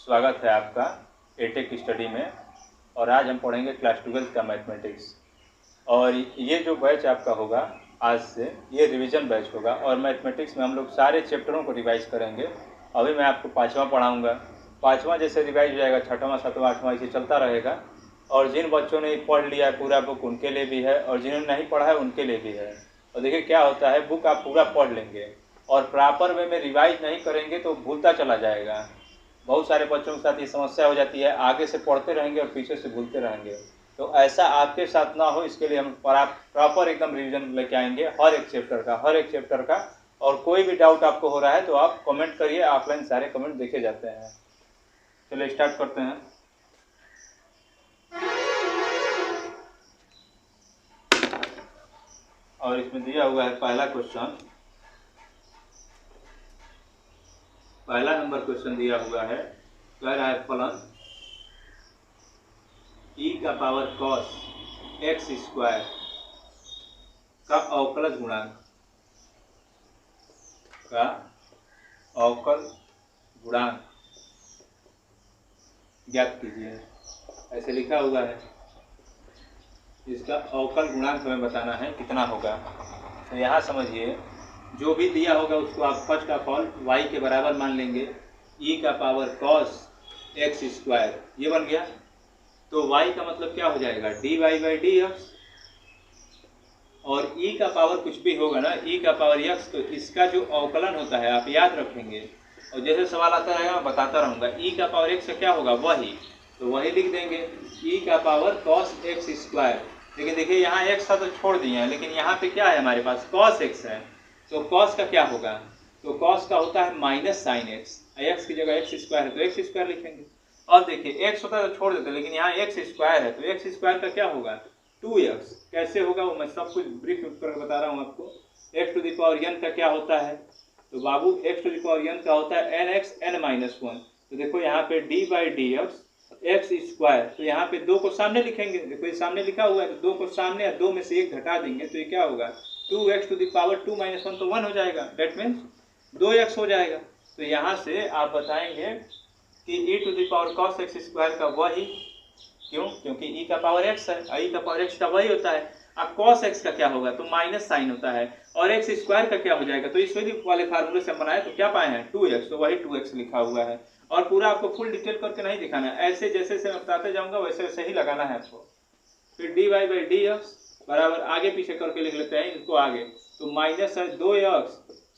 स्वागत है आपका एटेक स्टडी में। और आज हम पढ़ेंगे क्लास 12 का मैथमेटिक्स। और ये जो बैच आपका होगा आज से, ये रिवीजन बैच होगा और मैथमेटिक्स में हम लोग सारे चैप्टरों को रिवाइज करेंगे। अभी मैं आपको पाँचवा पढ़ाऊँगा, पाँचवा जैसे रिवाइज हो जाएगा, छठवां सातवां आठवां इसे चलता रहेगा। और जिन बच्चों ने पढ़ लिया है पूरा बुक उनके लिए भी है, और जिन्होंने नहीं पढ़ा है उनके लिए भी है। और देखिए क्या होता है, बुक आप पूरा पढ़ लेंगे और प्रॉपर वे में रिवाइज नहीं करेंगे तो भूलता चला जाएगा। बहुत सारे बच्चों के साथ ये समस्या हो जाती है, आगे से पढ़ते रहेंगे और पीछे से भूलते रहेंगे। तो ऐसा आपके साथ ना हो, इसके लिए हम प्रॉपर एकदम रिवीजन लेके आएंगे हर एक चैप्टर का। और कोई भी डाउट आपको हो रहा है तो आप कमेंट करिए, ऑफलाइन सारे कमेंट देखे जाते हैं। चलिए स्टार्ट करते हैं। और इसमें दिया हुआ है पहला क्वेश्चन, पहला नंबर क्वेश्चन दिया हुआ है, कह रहा है फलन e का पावर cos x स्क्वायर का अवकलज गुणांक ज्ञात कीजिए। ऐसे लिखा हुआ है, इसका अवकल गुणांक हमें बताना है कितना होगा। तो यहाँ समझिए, जो भी दिया होगा उसको आप फर्स्ट ऑफ ऑल y के बराबर मान लेंगे। e का पावर cos x स्क्वायर ये बन गया, तो y का मतलब क्या हो जाएगा, dy/dx। और e का पावर कुछ भी होगा ना, e का पावर x, तो इसका जो अवकलन होता है आप याद रखेंगे। और जैसे सवाल आता रहेगा मैं बताता रहूँगा। e का पावर x का क्या होगा, वही, तो वही लिख देंगे, e का पावर cos x स्क्वायर। लेकिन देखिए यहाँ x था तो छोड़ दिए हैं, लेकिन यहाँ पे क्या है हमारे पास, cos x है। तो cos का क्या होगा, तो cos का होता है माइनस साइन x। x की जगह x स्क्वायर है तो x स्क्वायर लिखेंगे। और देखिए x होता है तो छोड़ देते, लेकिन यहाँ x स्क्वायर है तो x स्क्वायर का क्या होगा, 2x। कैसे होगा वो मैं सब कुछ ब्रीफ करके बता रहा हूँ आपको। x to the power n का क्या होता है, तो बाबू x to the power n का होता है nx n-1। तो देखो यहाँ पे d/dx x स्क्वायर, तो यहाँ पे 2 को सामने लिखेंगे। देखो ये सामने लिखा हुआ है तो 2 को सामने या 2 में से 1 घटा देंगे तो ये क्या होगा, 2x टू द पावर 2-1 तो 1 हो जाएगा, डेट मीन्स 2x हो जाएगा। तो यहाँ से आप बताएंगे कि e to the power cos x square का वही, क्यों, क्योंकि e का पावर x है, e का पावर x का वही होता है। अब cos x का क्या होगा, तो माइनस साइन होता है, और x स्क्वायर का क्या हो जाएगा, तो इस वाले फार्मूले से हम बनाए तो क्या पाए हैं, 2x, तो वही 2x लिखा हुआ है। और पूरा आपको फुल डिटेल करके नहीं दिखाना है, ऐसे जैसे मैं बताते जाऊंगा वैसे वैसे ही लगाना है आपको। फिर dy/dx बराबर आगे पीछे करके लिख लेते हैं इसको आगे, तो माइनस है 2x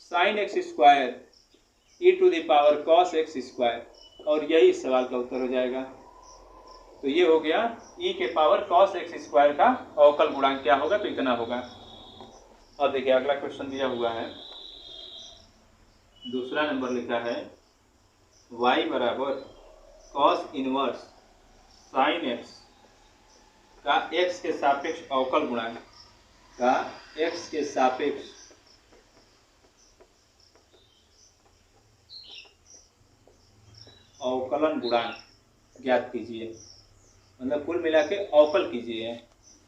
sine x square e to the power cos x square, और यही इस सवाल का उत्तर हो जाएगा। तो ये हो गया e के पावर cos x स्क्वायर का अवकल गुणांक क्या होगा, तो इतना होगा। अब देखिए अगला क्वेश्चन दिया हुआ है, दूसरा नंबर लिखा है y बराबर cos इनवर्स साइन x का x के सापेक्ष अवकल गुणांक का x के सापेक्ष अवकलन गुणांक ज्ञात कीजिए। मतलब कुल मिला के अवकल कीजिए,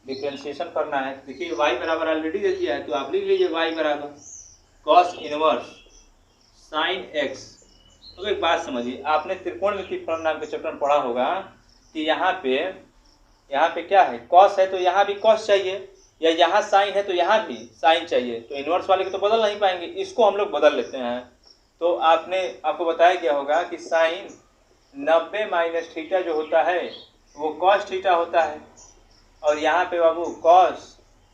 डिफरेंशिएशन करना है। देखिए y बराबर ऑलरेडी दे दिया है तो आप लिख लीजिए y बराबर cos इनवर्स साइन x। तो एक बात समझिए, आपने त्रिकोणमिति फलन नाम के चैप्टर में पढ़ा होगा कि यहाँ पे क्या है, cos है तो यहाँ भी cos चाहिए, या यहाँ साइन है तो यहाँ भी साइन चाहिए। तो इनवर्स वाले को तो बदल नहीं पाएंगे, इसको हम लोग बदल लेते हैं। तो आपको बताया गया होगा कि साइन 90 माइनस थीटा जो होता है वो cos थीटा होता है, और यहाँ पे बाबू cos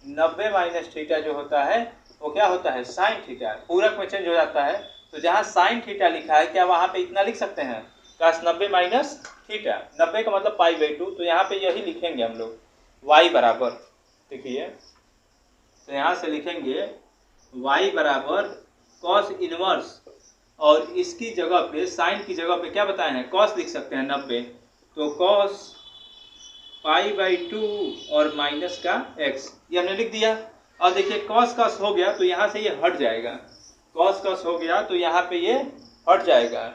90 माइनस थीटा जो होता है वो क्या होता है, साइन थीटा। पूरक में चेंज हो जाता है, तो जहाँ साइन थीटा लिखा है क्या वहाँ पे इतना लिख सकते हैं, cos 90 माइनस थीटा, 90 का मतलब π/2, तो यहाँ पे यही लिखेंगे हम लोग y बराबर। देखिए तो यहाँ से लिखेंगे y बराबर cos इनवर्स, और इसकी जगह पे साइन की जगह पे क्या बताए हैं, cos लिख सकते हैं 90, तो cos π/2 और माइनस का x, ये हमने लिख दिया। और देखिए cos हो गया तो यहाँ से ये हट जाएगा, cos हो गया तो यहाँ पे ये हट जाएगा,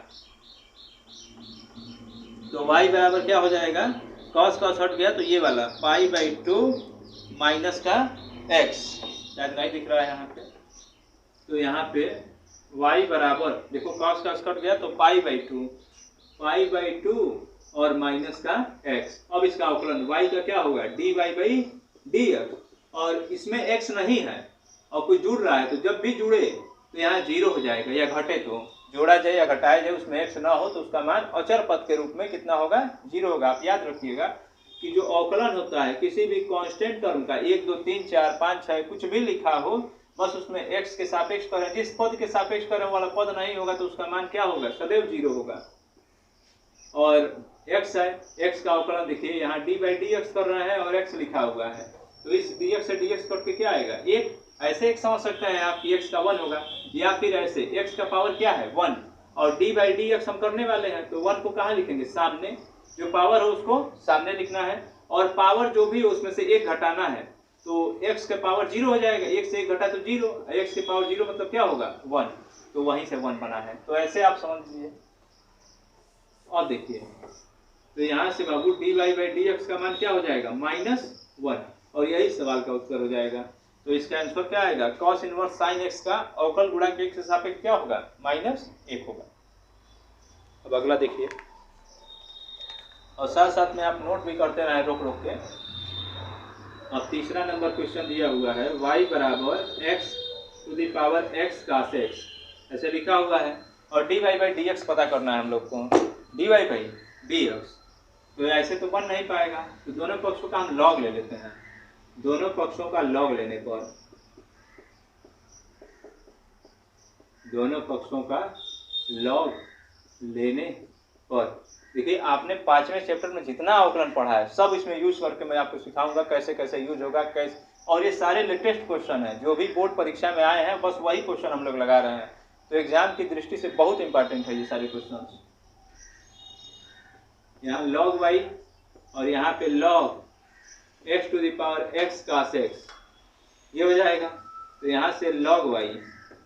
तो y बराबर क्या हो जाएगा, cos हट गया तो ये वाला π/2 माइनस का x, शायद नहीं दिख रहा है यहाँ पे। तो यहाँ पे y बराबर देखो cos कट गया तो π/2 π/2 और माइनस का x। अब इसका अवकलन y का क्या होगा, dy/dx, और इसमें x नहीं है और कोई जुड़ रहा है, तो जब भी जुड़े तो यहाँ 0 हो जाएगा, या घटे तो जोड़ा जाए या घटाया जाए उसमें x ना हो तो उसका मान अचर पद के रूप में कितना होगा, 0 होगा। आप याद रखिएगा कि जो अवकलन होता है किसी भी कांस्टेंट टर्म का, 1 2 3 4 5 6 कुछ भी लिखा हो, बस उसमें x के सापेक्ष करें, जिस पद के सापेक्ष करें वाला पद नहीं होगा तो उसका मान क्या होगा, सदैव 0 होगा। और x है, x का अवकलन देखिए यहाँ d/dx कर रहे हैं और x लिखा हुआ है, तो इस dx से dx कट के क्या आएगा, एक। ऐसे एक समझ सकते हैं आप कि x का 1 होगा, या फिर ऐसे x का पावर क्या है 1, और d/dx हम करने वाले हैं तो 1 को कहाँ लिखेंगे, सामने, जो पावर हो उसको सामने लिखना है, और पावर जो भी हो उसमें से एक घटाना है, तो x का पावर 0 हो जाएगा, 1 से 1 घटा तो 0, x के पावर 0 मतलब क्या होगा 1, तो वहीं से 1 बना है। तो ऐसे आप समझ लीजिए। और देखिए तो यहाँ से बाबू dy/dx का मान क्या हो जाएगा, -1, और यही सवाल का उत्तर हो जाएगा। तो इसका आंसर क्या आएगा, cos इनवर्स sin x का अवकल गुणा के x के सापेक्ष क्या होगा, -1 होगा। अब अगला देखिए, और साथ साथ में आप नोट भी करते रहे रोक रोक के। अब तीसरा नंबर क्वेश्चन दिया हुआ है, y = x⁴x cos x, ऐसे लिखा हुआ है, और dy/dx पता करना है हम लोग को, dy/dx। तो ऐसे तो बन नहीं पाएगा, तो दोनों पक्षों का हम लॉग ले लेते हैं। दोनों पक्षों का लॉग लेने पर, दोनों पक्षों का लॉग लेने पर देखिए, आपने 5वें चैप्टर में जितना अवकलन पढ़ा है सब इसमें यूज करके मैं आपको सिखाऊंगा कैसे कैसे यूज होगा, कैसे, और ये सारे लेटेस्ट क्वेश्चन हैं जो भी बोर्ड परीक्षा में आए हैं, बस वही क्वेश्चन हम लोग लगा रहे हैं। तो एग्जाम की दृष्टि से बहुत इंपॉर्टेंट है ये सारे क्वेश्चन। यहाँ log y और यहाँ पे log x⁴x cos x, ये हो जाएगा। तो यहाँ से log y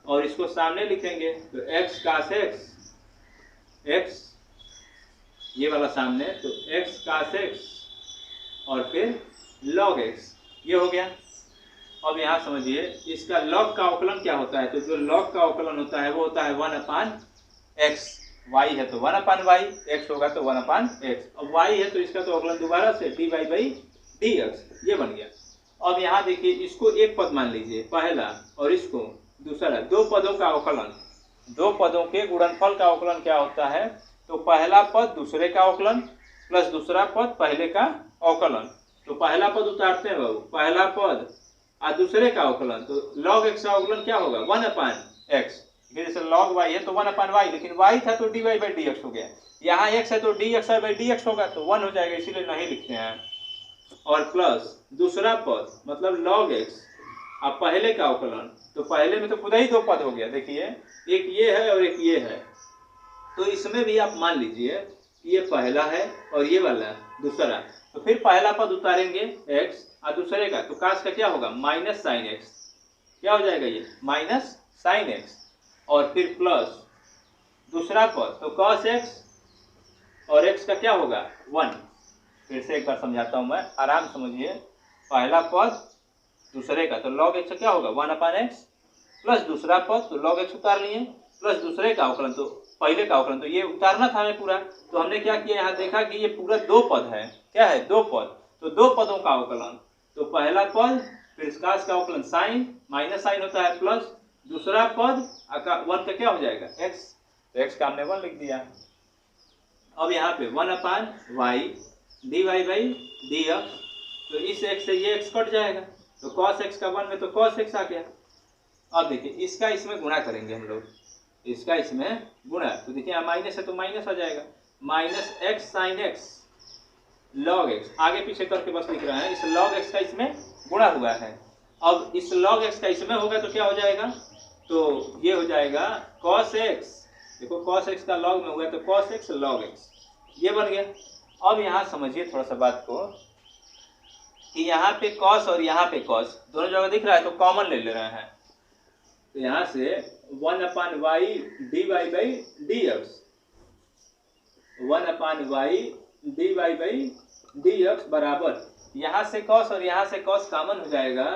और इसको सामने लिखेंगे तो x cos x, x ये वाला सामने, तो x cos x और फिर log x, ये हो गया। अब यहाँ समझिए इसका log का अवकलन क्या होता है, तो जो log का अवकलन होता है वो होता है 1/x, y है तो 1/y, x होगा तो 1/x, अब y है तो इसका तो अवकलन दोबारा से dy/dx, ये बन गया। अब यहाँ देखिए इसको एक पद मान लीजिए पहला, और इसको दूसरा, दो पदों का अवकलन, दो पदों के गुणनफल का अवकलन क्या होता है, तो पहला पद दूसरे का अवकलन प्लस दूसरा पद पहले का अवकलन। तो पहला पद उतारते हैं बाबू, पहला पद और दूसरे का अवकलन, तो log x का अवकलन क्या होगा 1/x, जैसे log y है तो 1/y, लेकिन y था तो dy/dx हो गया, यहाँ x है तो dx/dx होगा, तो 1 हो जाएगा, इसीलिए नहीं लिखते हैं। और प्लस दूसरा पद मतलब log x, अब पहले का अवकलन, तो पहले में तो खुदा ही दो पद हो गया, देखिए एक ये है और एक ये है, तो इसमें भी आप मान लीजिए कि ये पहला है और ये वाला दूसरा, तो फिर पहला पद उतारेंगे x और दूसरे का, तो cos का क्या होगा -sin x, क्या हो जाएगा ये -sin x, और फिर प्लस दूसरा पद तो cos x, और x का क्या होगा 1। फिर से एक बार समझाता हूं मैं, आराम समझिए, पहला पद दूसरे का तो log x क्या होगा 1/x, प्लस दूसरा पद तो log x उतार लिए, प्लस दूसरे का अवकलन तो पहले का अवकलन, तो ये उतारना था हमें पूरा, तो हमने क्या किया, यहाँ देखा कि ये पूरा दो पद है, क्या है दो पद, तो दो पदों का अवकलन, तो पहला पद फिर cos का अवकलन sin, -sin होता है, प्लस दूसरा पद 1 का क्या हो जाएगा x, तो x का हमने 1 लिख दिया। अब यहाँ पे 1/y dy/dx, तो इस x से ये x कट जाएगा, तो cos x का 1 में तो cos x आ गया। अब देखिए इसका इसमें गुणा करेंगे हम लोग, इसका इसमें गुणा, तो देखिए यहाँ माइनस है तो माइनस आ जाएगा, -x sin x log x, आगे पीछे करके बस लिख रहे हैं, इस log x का इसमें गुणा हुआ है। अब इस log x का इसमें होगा तो क्या हो जाएगा, तो ये हो जाएगा cos x, देखो cos x का log में हुआ तो cos x log x, ये बन गया। अब यहाँ समझिए थोड़ा सा बात को कि यहाँ पे cos और यहाँ पे cos दोनों जगह दिख रहा है, तो कॉमन ले रहे हैं, तो यहाँ से 1/y dy/dx, 1/y dy/dx बराबर, यहाँ से cos और यहाँ से cos कॉमन हो जाएगा,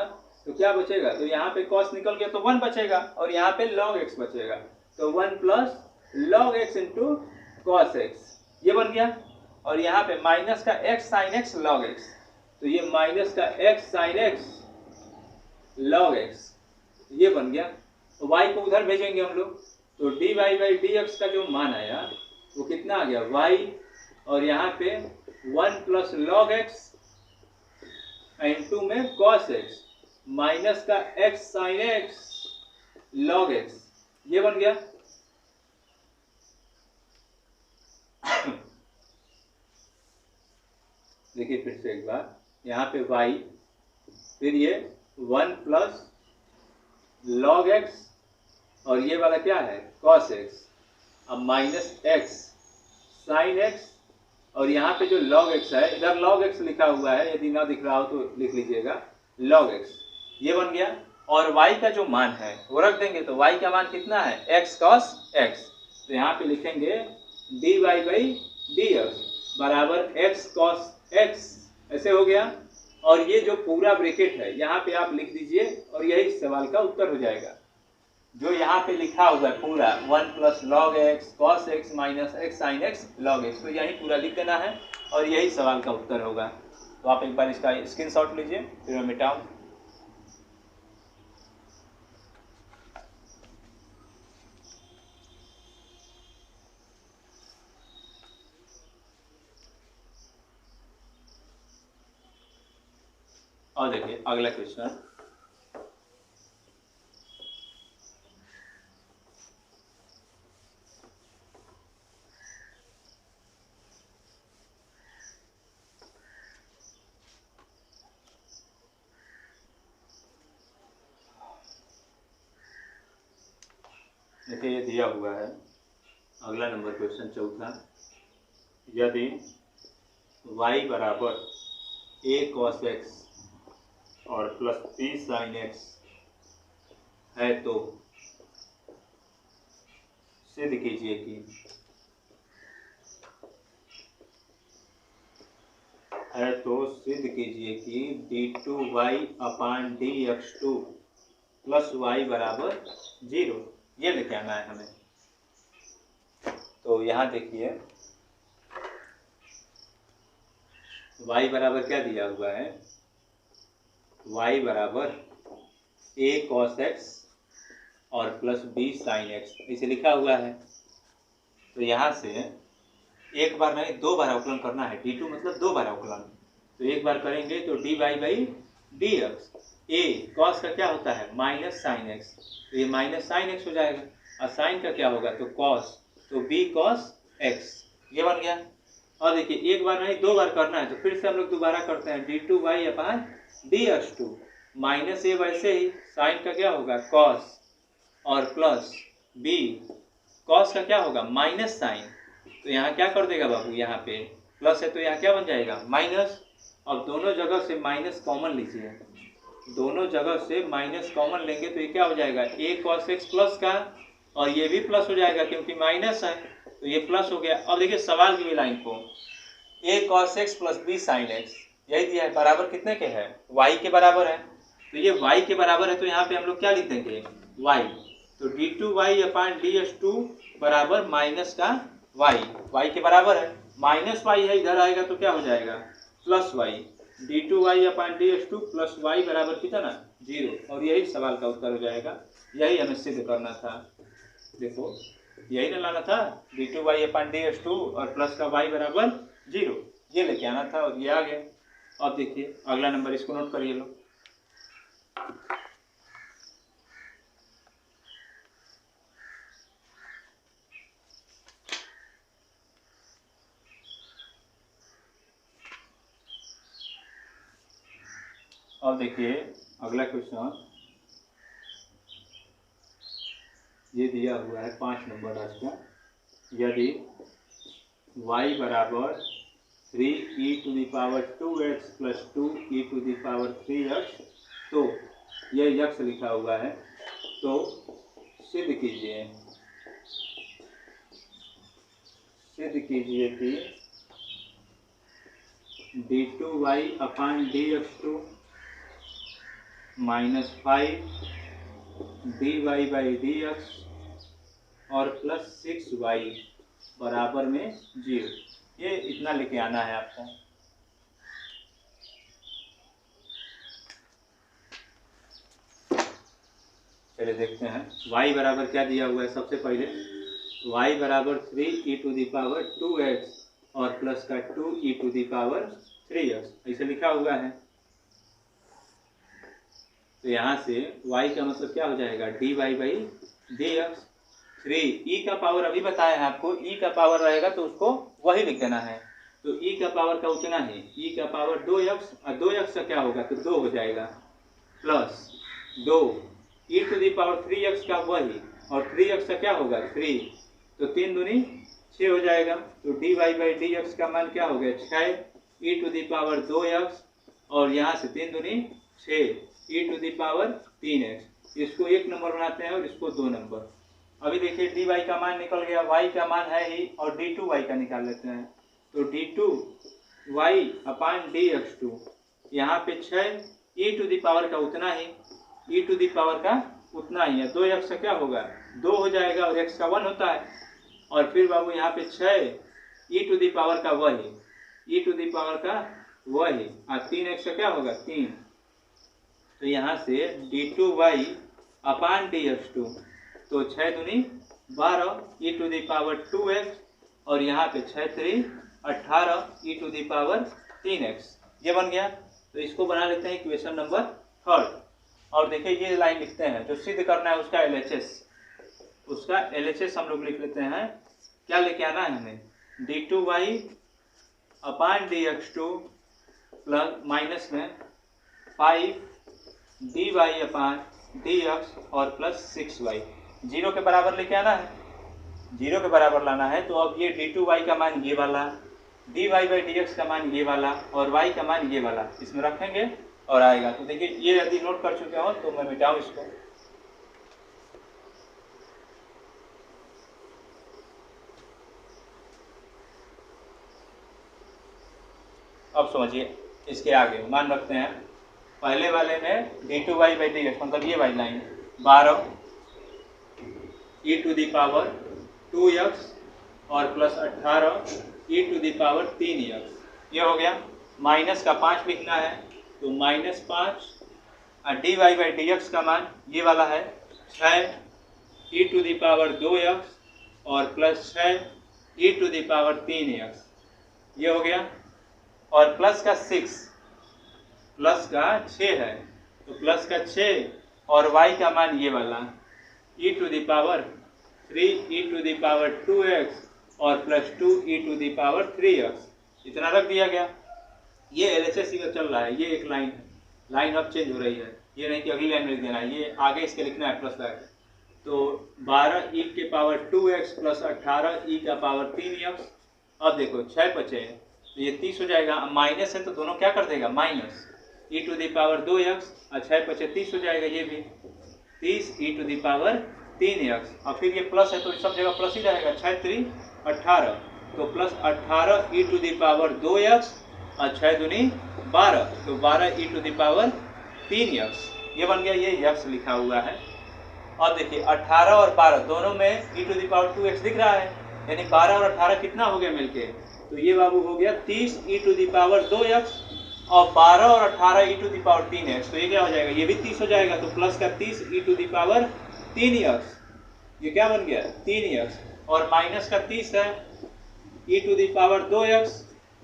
तो क्या बचेगा, तो यहाँ पे cos निकल गया तो 1 बचेगा, और यहाँ पे log x बचेगा, तो 1 + log x × cos x, ये बन गया। और यहाँ पे माइनस का x sine x log x, तो ये माइनस का x sine x log x ये बन गया। तो y को उधर भेजेंगे हम लोग, तो dy बाई dx का जो मान आया वो कितना आ गया y, और यहाँ पे 1 प्लस log x इंटू में cos x माइनस का x sine x log x ये बन गया। देखिए फिर से एक बार, यहाँ पे y, फिर ये 1 प्लस log x, और ये वाला क्या है cos x, अब माइनस x साइन x, और यहाँ पे जो log x है, इधर log x लिखा हुआ है, यदि ना दिख रहा हो तो लिख लीजिएगा log x, ये बन गया। और y का जो मान है वो रख देंगे, तो y का मान कितना है x cos x, तो यहाँ पे लिखेंगे dy बाई dx बराबर x cos x, ऐसे हो गया। और ये जो पूरा ब्रैकेट है यहाँ पे आप लिख दीजिए, और यही इस सवाल का उत्तर हो जाएगा। जो यहाँ पे लिखा हुआ है पूरा 1 plus log x cos x minus x sine x log x, तो यही पूरा लिख देना है और यही सवाल का उत्तर होगा। तो आप एक बार इसका स्क्रीनशॉट लीजिए, फिर मैं मिटाऊं। और देखिए अगला क्वेश्चन, देखिए ये दिया हुआ है अगला नंबर क्वेश्चन चौथा, यदि y बराबर a cos x और प्लस b sin x है तो सिद्ध कीजिए कि d2y अपान dx2 प्लस y बराबर 0, ये लेके आना है हमें। तो यहाँ देखिए y बराबर क्या दिया हुआ है, y बराबर a cos x और प्लस b sin x इसे लिखा हुआ है। तो यहाँ से एक बार नहीं दो बार अवकलन करना है, d2 मतलब दो बार अवकलन, तो एक बार करेंगे तो dy by dx, a cos का क्या होता है माइनस साइन x, तो ये माइनस साइन x हो जाएगा, और साइन का क्या होगा तो cos, तो b cos x ये बन गया। और देखिए एक बार नहीं दो बार करना है, तो फिर से हम लोग दोबारा करते हैं d2y अपान dx2 माइनस ए वैसे ही, साइन का क्या होगा cos और प्लस b cos का क्या होगा माइनस साइन, तो यहाँ क्या कर देगा बाबू, यहाँ पे प्लस है तो यहाँ क्या बन जाएगा माइनस। अब दोनों जगह से माइनस कॉमन लीजिए, दोनों जगह से माइनस कॉमन लेंगे तो ये क्या हो जाएगा a cos x प्लस का, और ये भी प्लस हो जाएगा क्योंकि माइनस है, तो ये प्लस हो गया। अब देखिए सवाल की भी लाइन को, a cos x plus b sin x यही दिया है, बराबर कितने के है y के बराबर है, तो ये y के बराबर है, तो यहाँ पे हम लोग क्या लिख देंगे y, तो d2y अपान dx2 बराबर माइनस का y के बराबर है, माइनस y है इधर आएगा तो क्या हो जाएगा प्लस y, d2y अपान dx2 प्लस y बराबर कितना 0, और यही सवाल का उत्तर हो जाएगा। यही हमें सिद्ध करना था, देखो यही ना लाना था d2y अपान dx2 और प्लस का y बराबर 0, ये लेके आना था और ये आ गया। अब देखिए अगला नंबर, इसको नोट करिए लो, अब देखिए अगला क्वेश्चन ये दिया हुआ है 5 नंबर आज का, यदि y बराबर 3e⁻²x प्लस 2e⁻3x, तो यह x लिखा हुआ है, तो सिद्ध कीजिए कि d2y upon dx2 minus 5 dy by dx और प्लस 6y बराबर में 0। ये इतना लेके आना है आपको। चलिए देखते हैं y बराबर क्या दिया हुआ है। सबसे पहले y बराबर 3e⁻²x और प्लस का 2e⁻3x ऐसे लिखा हुआ है। तो यहाँ से y का मतलब क्या हो जाएगा, dy/dx। 3 का पावर अभी बताया है आपको, e का पावर रहेगा तो उसको वही लिख देना है। तो e का पावर का उतना ही, e का पावर 2x और 2x का क्या होगा तो 2 हो जाएगा, प्लस 2 e⁻3x का वही और 3x का क्या होगा 3, तो 3 दूनी 6 हो जाएगा। तो dy/dx का मान क्या हो गया 6 e⁻2x और यहाँ से 3 दूनी 6 e⁻3x। इसको 1 नंबर बनाते हैं और इसको 2 नंबर। अभी देखिए dy का मान निकल गया, y का मान है ही और d2y का निकाल लेते हैं। तो d2y/dx2 यहाँ पे 6 e⁻ का उतना ही, e⁻ का उतना ही है। 2x का क्या होगा 2 हो जाएगा और x का 1 होता है। और फिर बाबू यहाँ पे 6 e⁻ का वही, e⁻ का वही और 3x का क्या होगा 3। तो यहाँ से d2y/dx2 तो 6 दूनी 12 e⁻2x और यहाँ पे 6 3 18 e⁻3x ये बन गया। तो इसको बना लेते हैं इक्वेशन नंबर 3। और देखिए ये लाइन लिखते हैं, जो सिद्ध करना है उसका LHS, उसका LHS हम लोग लिख लेते हैं। क्या लेके आना है हमें, d2y/dx2 प्लस माइनस में 5 dy/dx और प्लस 6y 0 के बराबर लेके आना है, 0 के बराबर लाना है। तो अब ये d2y का मान ये वाला, dy/dx का मान ये वाला और y का मान ये वाला इसमें रखेंगे और आएगा। तो देखिए ये यदि नोट कर चुके हो तो मैं मिटाऊं इसको। अब समझिए इसके आगे मान रखते हैं। पहले वाले में d2y/dx मतलब ये वाली लाइन 12 e⁻2x और प्लस 18 e⁻3x ये हो गया। माइनस का 5 लिखना है तो -5 dy/dx का मान ये वाला है 6 e⁻2x और प्लस 6 e⁻3x ये हो गया। और प्लस का 6 है तो प्लस का 6 और y का मान ये वाला e⁻3e⁻2x और प्लस 2e⁻3x इतना रख दिया गया। ये LHS का चल रहा है, ये एक लाइन है, लाइन अब चेंज हो रही है, ये नहीं कि अगली लाइन में लिख देना है, ये आगे इसके लिखना है प्लस लगा। तो 12e⁻2x प्लस 18e⁻3x। अब देखो 6 बचे हैं तो ये 30 हो जाएगा। माइनस है तो दोनों क्या कर देगा माइनस e⁻2x और 6 बचे 30 हो जाएगा, ये भी 30 e⁻3x और फिर ये प्लस है तो सब जगह प्लस ही रहेगा। 6 3 18 तो प्लस 18 e⁻2x और 6 दूनी 12 तो 12 e⁻3x ये बन गया, ये x लिखा हुआ है। और देखिए 18 और 12 दोनों में e⁻2x दिख रहा है, यानी 12 और 18 कितना हो गया मिलके, तो ये बाबू हो गया 30 e⁻2x और 12 और 18 e⁻3x तो ये क्या हो जाएगा, ये भी 30 हो जाएगा। तो प्लस का 30 e⁻3x ये क्या बन गया 3x और माइनस का 30 है e⁻2x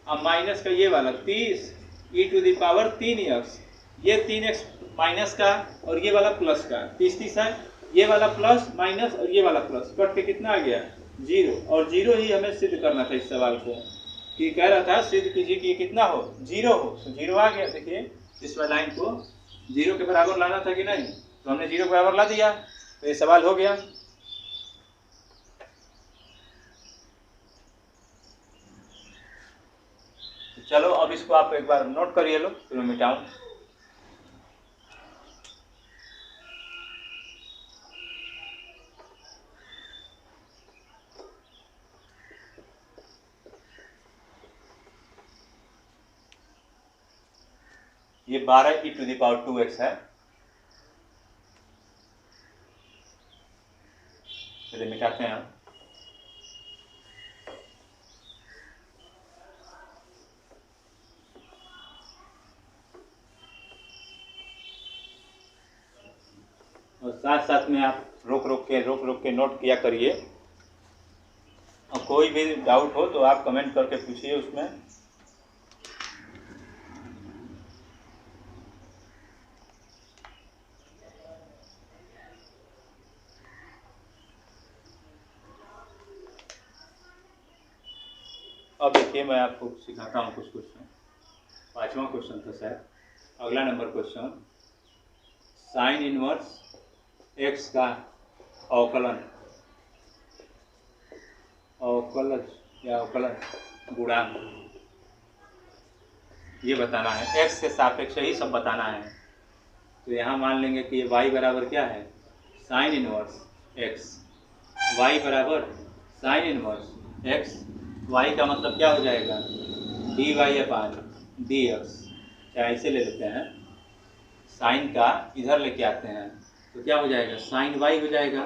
और माइनस का ये वाला 30 e⁻3x ये 3x माइनस का और ये वाला प्लस का 30 है, ये वाला प्लस माइनस और ये वाला प्लस कट के कितना आ गया 0 और 0 ही हमें सिद्ध करना था इस सवाल को, कि कह रहा था सिद्ध कीजिए कि कितना हो 0 हो, तो 0 आ गया। देखिए इस वाली लाइन को 0 के बराबर लाना था कि नहीं, तो हमने 0 के बराबर ला दिया तो ये सवाल हो गया। तो चलो अब इसको आप एक बार नोट करिए लो, फिर मैं मिटाऊं। ये 12 e⁻2x है, चलिए मिटाते हैं हम। साथ साथ में आप रोक रोक के नोट किया करिए, और कोई भी डाउट हो तो आप कमेंट करके पूछिए उसमें। अब देखिए मैं आपको सिखाता हूँ कुछ क्वेश्चन। 5वां क्वेश्चन था शायद, अगला number question, sine inverse x का अवकलन या अवकलन गुणांक ये बताना है, एक्स के सापेक्ष ही सब बताना है। तो यहाँ मान लेंगे कि ये y बराबर क्या है, साइन इनवर्स एक्स, y बराबर साइन इनवर्स एक्स, y का मतलब क्या हो जाएगा, dy अपान dx। चाहे ऐसे ले लेते हैं, साइन का इधर लेके आते हैं तो क्या हो जाएगा, साइन y हो जाएगा।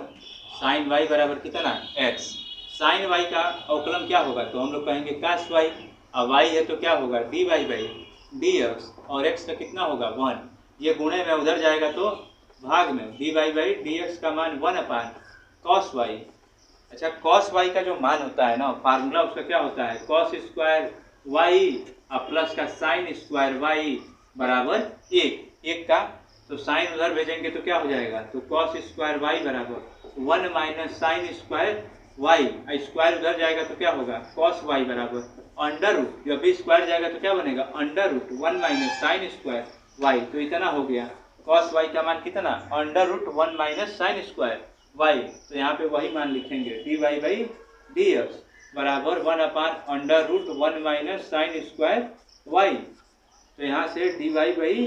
साइन y बराबर कितना, x। साइन y का अवकलन क्या होगा, तो हम लोग कहेंगे cos y, अब y है तो क्या होगा, dy बाई dx, और x का कितना होगा 1, ये गुणे में उधर जाएगा तो भाग में, dy बाई dx का मान 1 अपान cos y। अच्छा, cos y का जो मान होता है ना, फार्मूला उसका क्या होता है, cos स्क्वायर y और प्लस का साइन स्क्वायर y बराबर 1 का, तो साइन उधर भेजेंगे तो क्या हो जाएगा, तो cos स्क्वायर y बराबर 1 minus sine square y, square उधर जाएगा तो क्या होगा, cos y बराबर अंडर रूट, जब भी स्क्वायर जाएगा तो क्या बनेगा, under root 1 minus sine square y, तो इतना हो गया। cos y का मान कितना, under root 1 minus sine square y, तो यहाँ पे वही मान लिखेंगे, dy बाई dx बराबर 1 upon under root 1 minus sine square y। तो यहाँ से dy बाई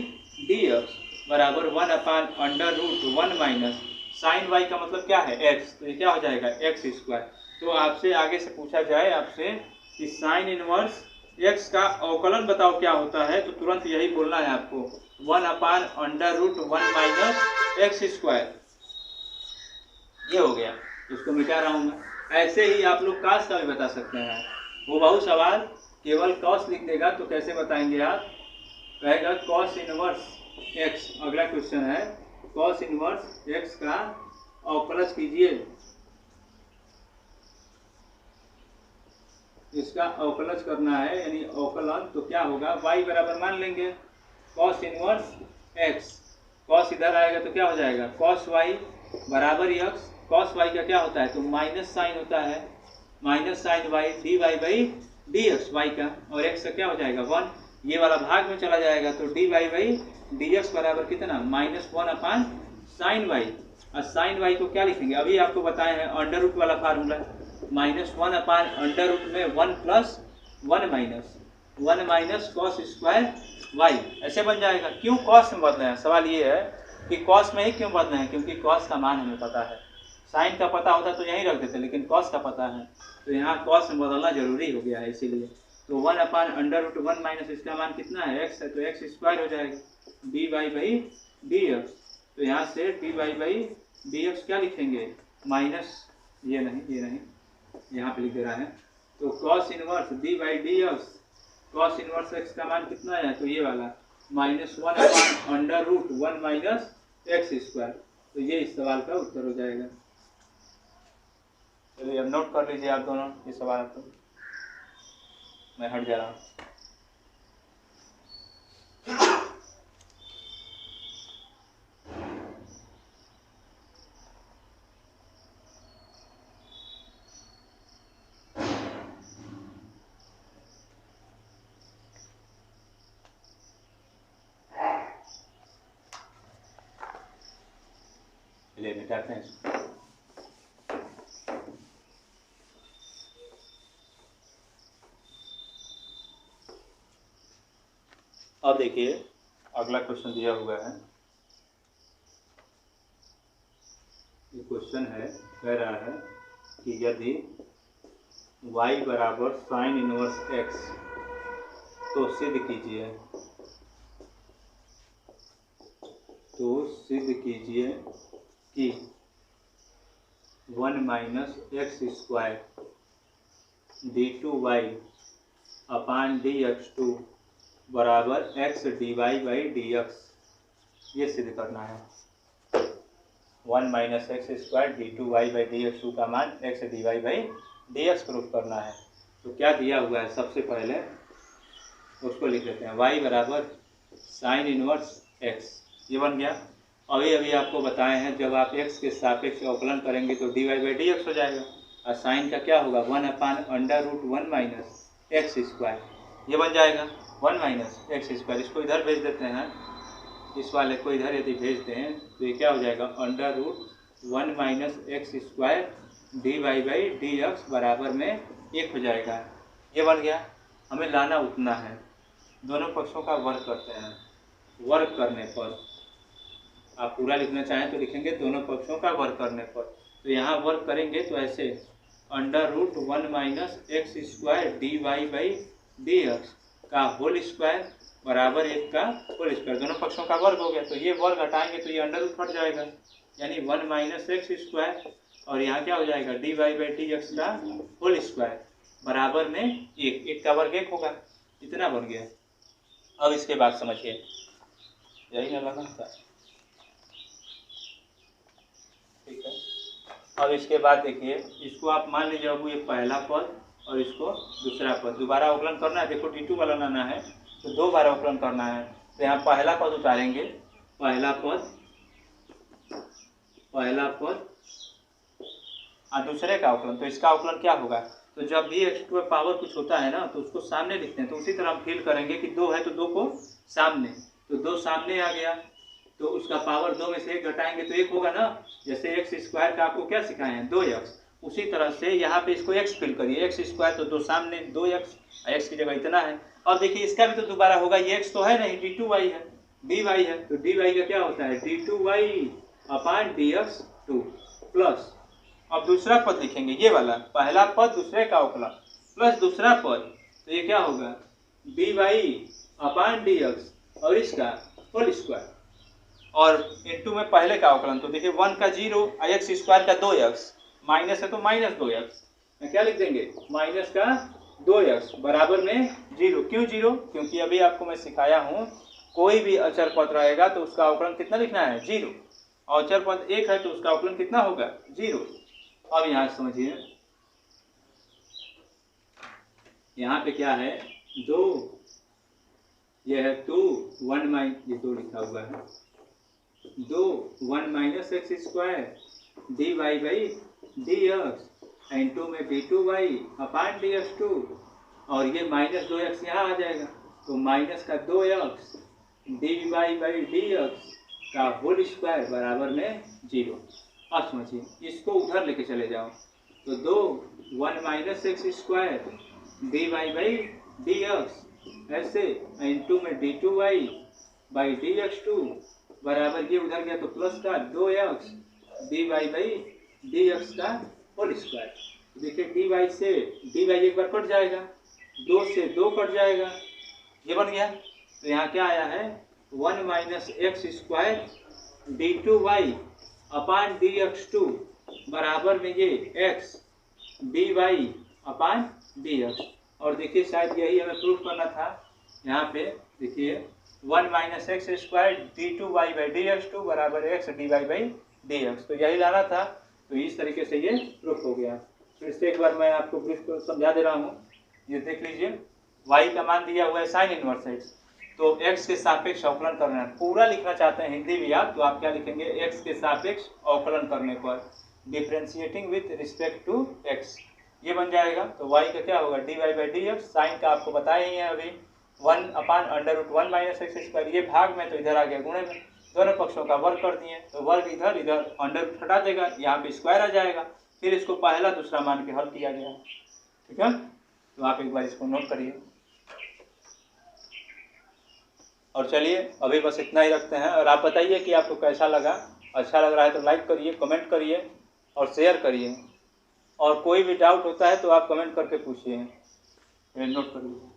dx बराबर 1 upon under root 1 minus sine y का मतलब क्या है, x, तो ये क्या हो जाएगा x स्क्वायर। तो आपसे आगे से पूछा जाए आपसे कि साइन इनवर्स x का अवकलन बताओ क्या होता है, तो तुरंत यही बोलना है आपको, 1 upon under root 1 minus X square, ये हो गया, इसको मिटा रहा हूँ मैं। ऐसे ही आप लोग cos का भी बता सकते हैं, वो बहुत सवाल केवल cos लिख देगा तो कैसे बताएंगे आप, कहेगा cos इनवर्स x, अगला क्वेश्चन है cos इनवर्स x का अवकलज कीजिए, इसका अवकलज करना है यानी अवकलन, तो क्या होगा, y बराबर मान लेंगे cos इनवर्स x, cos इधर आएगा तो क्या हो जाएगा, cos y बराबर x, cos y का क्या होता है, तो माइनस साइन होता है, minus sine y dy by dx y का, और x का क्या हो जाएगा 1, ये वाला भाग में चला जाएगा तो dy बाई dx बराबर कितना, -1 अपान साइन y, और साइन y को क्या लिखेंगे, अभी आपको बताए हैं अंडर रूट वाला फार्मूला, -1 अपान अंडर रूट में 1 plus 1 minus cos square y, ऐसे बन जाएगा। क्यों कॉस में बदले हैं, सवाल ये है कि कॉस में ही क्यों बदले हैं, क्योंकि कॉस का मान हमें पता है, साइन का पता होता तो यहीं रख देते, लेकिन कॉस का पता है तो यहाँ कॉस में बदलना जरूरी हो गया है, इसीलिए। तो 1 अपान अंडर रूट 1 माइनस इसका मान कितना है, x है, तो x स्क्वायर हो जाएगा, dy बाई dx, तो यहाँ से dy बाई dx क्या लिखेंगे, माइनस, ये नहीं यहाँ पे लिख दे रहा है, तो cos inverse dy by dx, cos inverse x का मान कितना है, तो ये वाला -1 upon under root 1 minus X square, तो ये इस सवाल का उत्तर हो जाएगा। चलिए अब नोट कर लीजिए आप दोनों ये सवाल, तो मैं हट जा रहा हूँ। चलिए मिटाते हैं इसको। अब देखिए अगला क्वेश्चन दिया हुआ है, ये क्वेश्चन है, कह रहा है कि यदि y बराबर साइन इनवर्स x, तो सिद्ध कीजिए, कि 1 माइनस एक्स स्क्वायर d2y अपान dx2 बराबर x dy बाई dx, ये सिद्ध करना है। 1 माइनस एक्स स्क्वायर d2y/dx2 का मान x dy/dx प्रूफ करना है। तो क्या दिया हुआ है, सबसे पहले उसको लिख लेते हैं, y बराबर साइन इनवर्स x, ये बन गया। अभी आपको बताए हैं जब आप x के सापेक्ष अवकलन करेंगे तो dy/dx हो जाएगा, और साइन का क्या होगा 1/√1 माइनस एक्स स्क्वायर, ये बन जाएगा 1 माइनस एक्स स्क्वायर। इसको इधर भेज देते हैं, इस वाले को इधर यदि भेज दें तो ये क्या हो जाएगा √1 माइनस एक्स स्क्वायर dy/dx बराबर में 1 हो जाएगा, ये बन गया। हमें लाना उतना है, दोनों पक्षों का वर्ग करते हैं। वर्ग करने पर आप पूरा लिखना चाहें तो लिखेंगे दोनों पक्षों का वर्ग करने पर, तो यहाँ वर्ग करेंगे तो ऐसे √1 माइनस एक्स स्क्वायर dy/dx का होल स्क्वायर बराबर 1 का होल स्क्वायर, दोनों पक्षों का वर्ग हो गया। तो ये वर्ग हटाएंगे तो ये अंडर हट जाएगा, यानी 1 माइनस एक्स स्क्वायर, और यहाँ क्या हो जाएगा dy/dx का होल स्क्वायर बराबर में 1 का वर्ग 1 होगा, इतना बन गया। अब इसके बाद समझिए, यही ना लगा था, ठीक है। अब इसके बाद देखिए, इसको आप मान लीजिए अब ये पहला पद और इसको दूसरा पद दोबारा अवकलन करना है। देखो d2 वाला लाना है तो 2 बार अवकलन करना है, तो यहाँ पहला पद उतारेंगे, पहला पद और दूसरे का अवकलन, तो इसका अवकलन क्या होगा, तो जब भी x2 पावर कुछ होता है ना तो उसको सामने लिखते हैं, तो उसी तरह हम फील करेंगे कि 2 है तो 2 को सामने, तो 2 सामने आ गया तो उसका पावर 2 में से 1 घटाएंगे तो 1 होगा ना। जैसे एक्स स्क्वायर का आपको क्या सिखाए हैं 2x, उसी तरह से यहाँ पे इसको x फील करिए, एक्स स्क्वायर तो 2 सामने 2x, x की जगह इतना है। अब देखिए इसका भी तो दोबारा होगा, ये x तो है नहीं, d2y है, dy है, तो dy का क्या होता है d2y/dx2 प्लस, अब दूसरा पद लिखेंगे ये वाला, पहला पद दूसरे का अवकलन प्लस दूसरा पद, तो ये क्या होगा dy/dx और इसका होल स्क्वायर, और इनटू में पहले का अवकलन, तो देखिए 1 का 0 एक्स स्क्वायर का 2x, माइनस है तो -2x, मैं क्या लिख देंगे माइनस का 2x बराबर में 0। क्यों 0? क्योंकि अभी आपको मैं सिखाया हूँ कोई भी अचर पद रहेगा तो उसका अवकलन कितना लिखना है 0, अचर पद 1 है तो उसका अवकलन कितना होगा 0। अब यहाँ समझिए, यहाँ पे क्या है 2, यह है 2 1 माइनस, ये 2 लिखा हुआ है 2 1 minus X square dy/dx and 2 में d2y/dx2, और ये -2x यहाँ आ जाएगा, तो माइनस का 2x dy/dx का होल स्क्वायर बराबर में 0। अब समझिए, इसको उधर लेके चले जाओ, तो 2 1 माइनस एक्स स्क्वायर dy/dx ऐसे एंड 2 में d2y/dx2 बराबर, ये उधर गया तो प्लस का 2x dy/dx का होल स्क्वायर। देखिए dy से dy एक बार कट जाएगा, 2 से 2 कट जाएगा, ये बन गया। तो यहाँ क्या आया है 1 माइनस एक्स स्क्वायर d2y/dx2 बराबर में ये x dy/dx, और देखिए शायद यही हमें प्रूफ करना था। यहाँ पे देखिए 1 माइनस एक्स स्क्वायर d2y/dx2 बराबर x dy/dx, तो यही लाना था। तो इस तरीके से ये प्रूफ हो गया। फिर से एक बार मैं आपको ब्रीफ समझा दे रहा हूँ, ये देख लीजिए, y का मान दिया हुआ है साइन इनवर्स x, तो x के सापेक्ष अवकलन करना है। पूरा लिखना चाहते हैं हिंदी भी आप, तो आप क्या लिखेंगे x के सापेक्ष अवकलन करने पर differentiating with respect to x, ये बन जाएगा। तो y का क्या होगा dy/dx, साइन का आपको बताया ही है अभी 1/√1 माइनस एक्स स्क्वायर, ये भाग में तो इधर आ गया गुणे में, दोनों पक्षों का वर्ग कर दिए, तो वर्ग इधर इधर अंडर हटा देगा, यहाँ पे स्क्वायर आ जाएगा, फिर इसको पहला दूसरा मान के हल किया गया। ठीक है, तो आप एक बार इसको नोट करिए। और चलिए अभी बस इतना ही रखते हैं, और आप बताइए कि आपको कैसा लगा। अच्छा लग रहा है तो लाइक करिए, कमेंट करिए और शेयर करिए, और कोई भी डाउट होता है तो आप कमेंट करके पूछिए, नोट करिए।